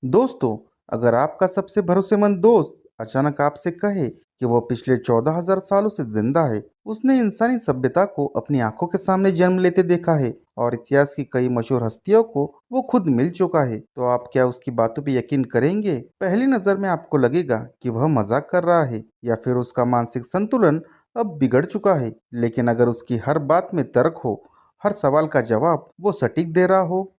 दोस्तों, अगर आपका सबसे भरोसेमंद दोस्त अचानक आपसे कहे कि वह पिछले 14,000 सालों से जिंदा है, उसने इंसानी सभ्यता को अपनी आंखों के सामने जन्म लेते देखा है और इतिहास की कई मशहूर हस्तियों को वो खुद मिल चुका है, तो आप क्या उसकी बातों पर यकीन करेंगे? पहली नजर में आपको लगेगा कि वह मजाक कर रहा है या फिर उसका मानसिक संतुलन अब बिगड़ चुका है। लेकिन अगर उसकी हर बात में तर्क हो, हर सवाल का जवाब वो सटीक दे रहा हो,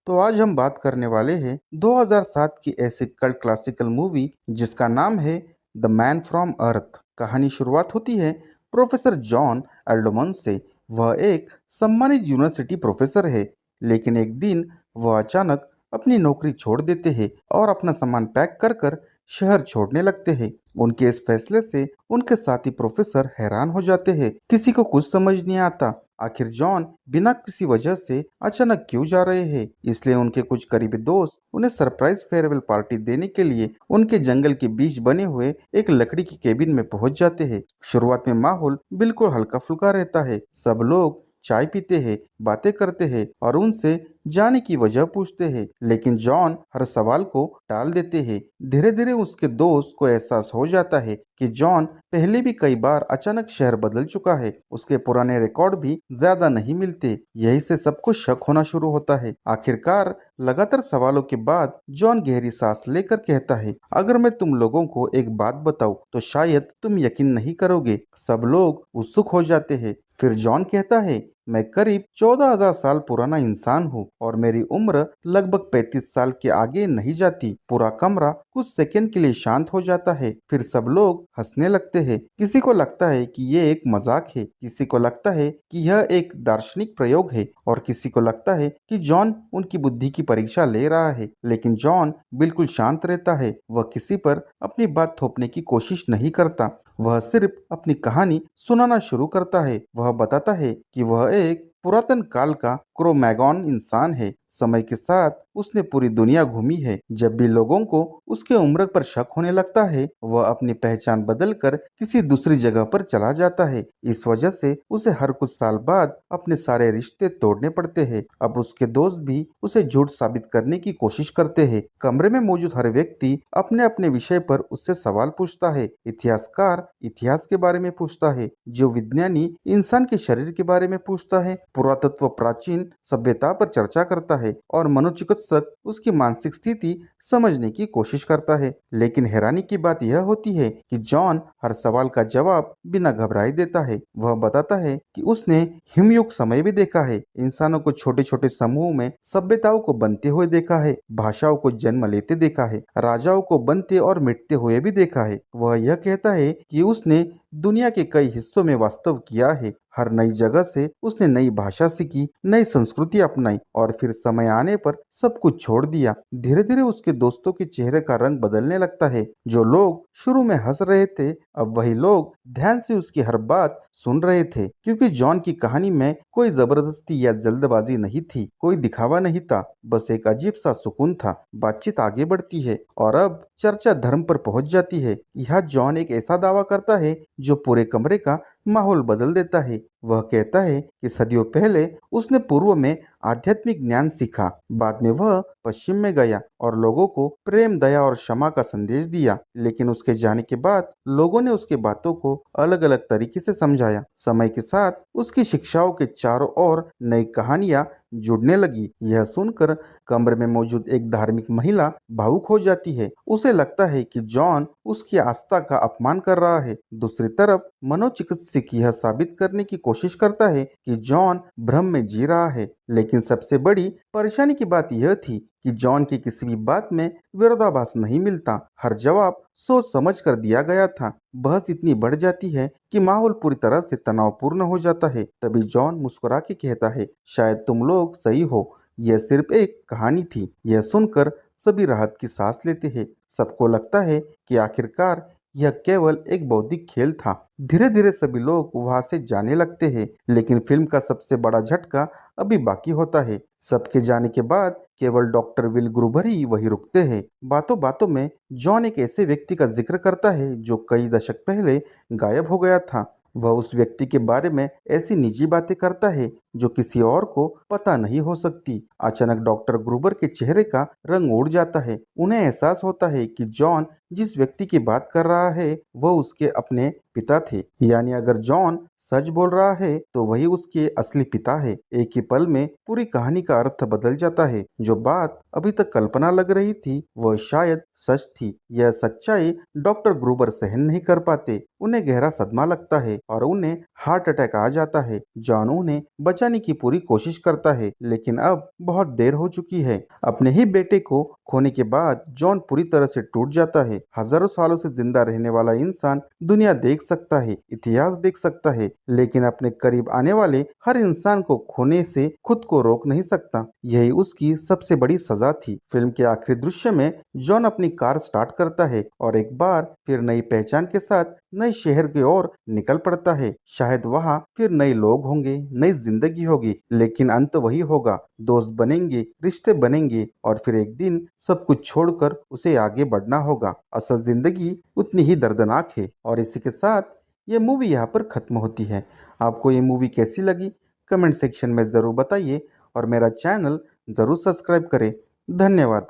तो आज हम बात करने वाले हैं 2007 की ऐसी कल्ट क्लासिकल मूवी जिसका नाम है द मैन फ्रॉम अर्थ। कहानी शुरुआत होती है प्रोफेसर जॉन एल्डमन से। वह एक सम्मानित यूनिवर्सिटी प्रोफेसर है, लेकिन एक दिन वह अचानक अपनी नौकरी छोड़ देते हैं और अपना सामान पैक कर कर शहर छोड़ने लगते हैं। उनके इस फैसले से उनके साथी प्रोफेसर हैरान हो जाते हैं। किसी को कुछ समझ नहीं आता आखिर जॉन बिना किसी वजह से अचानक क्यों जा रहे हैं। इसलिए उनके कुछ करीबी दोस्त उन्हें सरप्राइज फेयरवेल पार्टी देने के लिए उनके जंगल के बीच बने हुए एक लकड़ी की केबिन में पहुंच जाते हैं। शुरुआत में माहौल बिल्कुल हल्का फुल्का रहता है। सब लोग चाय पीते हैं, बातें करते हैं और उनसे जाने की वजह पूछते हैं, लेकिन जॉन हर सवाल को टाल देते हैं। धीरे धीरे उसके दोस्त को एहसास हो जाता है कि जॉन पहले भी कई बार अचानक शहर बदल चुका है। उसके पुराने रिकॉर्ड भी ज्यादा नहीं मिलते। यही से सबको शक होना शुरू होता है। आखिरकार लगातार सवालों के बाद जॉन गहरी सांस लेकर कहता है, अगर मैं तुम लोगों को एक बात बताऊं तो शायद तुम यकीन नहीं करोगे। सब लोग उत्सुक हो जाते हैं। फिर जॉन कहता है, मैं करीब 14,000 साल पुराना इंसान हूँ और मेरी उम्र लगभग 35 साल के आगे नहीं जाती। पूरा कमरा कुछ सेकंड के लिए शांत हो जाता है। फिर सब लोग हंसने लगते हैं। किसी को लगता है कि ये एक मजाक है, किसी को लगता है कि यह एक दार्शनिक प्रयोग है और किसी को लगता है कि जॉन उनकी बुद्धि की परीक्षा ले रहा है। लेकिन जॉन बिल्कुल शांत रहता है। वह किसी पर अपनी बात थोपने की कोशिश नहीं करता। वह सिर्फ अपनी कहानी सुनाना शुरू करता है। वह बताता है कि वह एक पुरातन काल का क्रोमैगन इंसान है। समय के साथ उसने पूरी दुनिया घूमी है। जब भी लोगों को उसके उम्र पर शक होने लगता है, वह अपनी पहचान बदलकर किसी दूसरी जगह पर चला जाता है। इस वजह से उसे हर कुछ साल बाद अपने सारे रिश्ते तोड़ने पड़ते हैं। अब उसके दोस्त भी उसे झूठ साबित करने की कोशिश करते हैं। कमरे में मौजूद हर व्यक्ति अपने अपने विषय पर उससे सवाल पूछता है। इतिहासकार इतिहास के बारे में पूछता है, जो विज्ञानी इंसान के शरीर के बारे में पूछता है, पुरातत्व प्राचीन सभ्यता पर चर्चा करता है और मनोचिकित्सक उसकी मानसिक स्थिति समझने की कोशिश करता है। लेकिन हैरानी की बात यह होती है कि जॉन हर सवाल का जवाब बिना घबराए देता है। वह बताता है कि उसने हिमयुग समय भी देखा है, इंसानों को छोटे छोटे समूह में सभ्यताओं को बनते हुए देखा है, भाषाओं को जन्म लेते देखा है, राजाओं को बनते और मिटते हुए भी देखा है। वह यह कहता है कि उसने दुनिया के कई हिस्सों में वास्तव किया है। हर नई जगह से उसने नई भाषा सीखी, नई संस्कृति अपनाई और फिर समय आने पर सब कुछ छोड़ दिया। धीरे धीरे उसके दोस्तों के चेहरे का रंग बदलने लगता है। जो लोग शुरू में हंस रहे थे, अब वही लोग ध्यान से उसकी हर बात सुन रहे थे, क्योंकि जॉन की कहानी में कोई जबरदस्ती या जल्दबाजी नहीं थी, कोई दिखावा नहीं था, बस एक अजीब सा सुकून था। बातचीत आगे बढ़ती है और अब चर्चा धर्म पर पहुंच जाती है। यह जॉन एक ऐसा दावा करता है जो पूरे कमरे का माहौल बदल देता है। वह कहता है कि सदियों पहले उसने पूर्व में आध्यात्मिक ज्ञान सीखा, बाद में वह पश्चिम में गया और लोगों को प्रेम, दया और क्षमा का संदेश दिया। लेकिन उसके जाने के बाद लोगों ने उसकी बातों को अलग अलग तरीके से समझाया। समय के साथ उसकी शिक्षाओं के चारों ओर नई कहानियां जुड़ने लगी। यह सुनकर कमरे में मौजूद एक धार्मिक महिला भावुक हो जाती है। उसे लगता है कि जॉन उसकी आस्था का अपमान कर रहा है। दूसरी तरफ मनोचिकित्सक यह साबित करने की कोशिश करता है कि जॉन भ्रम में जी रहा है। लेकिन सबसे बड़ी परेशानी की बात यह थी कि जॉन की किसी भी बात में विरोधाभास नहीं मिलता। हर जवाब सोच समझ कर दिया गया था। बहस इतनी बढ़ जाती है कि माहौल पूरी तरह से तनावपूर्ण हो जाता है। तभी जॉन मुस्कुरा के कहता है, शायद तुम लोग सही हो, यह सिर्फ एक कहानी थी। यह सुनकर सभी राहत की सांस लेते हैं। सबको लगता है कि आखिरकार यह केवल एक बौद्धिक खेल था। धीरे धीरे सभी लोग वहां से जाने लगते हैं, लेकिन फिल्म का सबसे बड़ा झटका अभी बाकी होता है। सबके जाने के बाद केवल डॉक्टर विल ग्रूबर ही वही रुकते हैं। बातों बातों में जॉन एक ऐसे व्यक्ति का जिक्र करता है जो कई दशक पहले गायब हो गया था। वह उस व्यक्ति के बारे में ऐसी निजी बातें करता है जो किसी और को पता नहीं हो सकती। अचानक डॉक्टर ग्रूबर के चेहरे का रंग उड़ जाता है। उन्हें एहसास होता है कि जॉन जिस व्यक्ति की बात कर रहा है वह उसके अपने पिता थे। यानी अगर जॉन सच बोल रहा है तो वही उसके असली पिता है। एक ही पल में पूरी कहानी का अर्थ बदल जाता है। जो बात अभी तक कल्पना लग रही थी वह शायद सच थी। यह सच्चाई डॉक्टर ग्रूबर सहन नहीं कर पाते। उन्हें गहरा सदमा लगता है और उन्हें हार्ट अटैक आ जाता है। जॉन उन्हें बचाने की पूरी कोशिश करता है लेकिन अब बहुत देर हो चुकी है। अपने ही बेटे को खोने के बाद जॉन पूरी तरह से टूट जाता है। हजारों सालों से जिंदा रहने वाला इंसान दुनिया देख सकता है, इतिहास देख सकता है, लेकिन अपने करीब आने वाले हर इंसान को खोने से खुद को रोक नहीं सकता। यही उसकी सबसे बड़ी सजा थी। फिल्म के आखिरी दृश्य में जॉन अपनी कार स्टार्ट करता है और एक बार फिर नई पहचान के साथ नए शहर की ओर निकल पड़ता है। शायद वहाँ फिर नए लोग होंगे, नई जिंदगी होगी, लेकिन अंत वही होगा। दोस्त बनेंगे, रिश्ते बनेंगे और फिर एक दिन सब कुछ छोड़कर उसे आगे बढ़ना होगा। असल जिंदगी उतनी ही दर्दनाक है। और इसी के साथ ये मूवी यहाँ पर खत्म होती है। आपको ये मूवी कैसी लगी कमेंट सेक्शन में ज़रूर बताइए और मेरा चैनल ज़रूर सब्सक्राइब करें। धन्यवाद।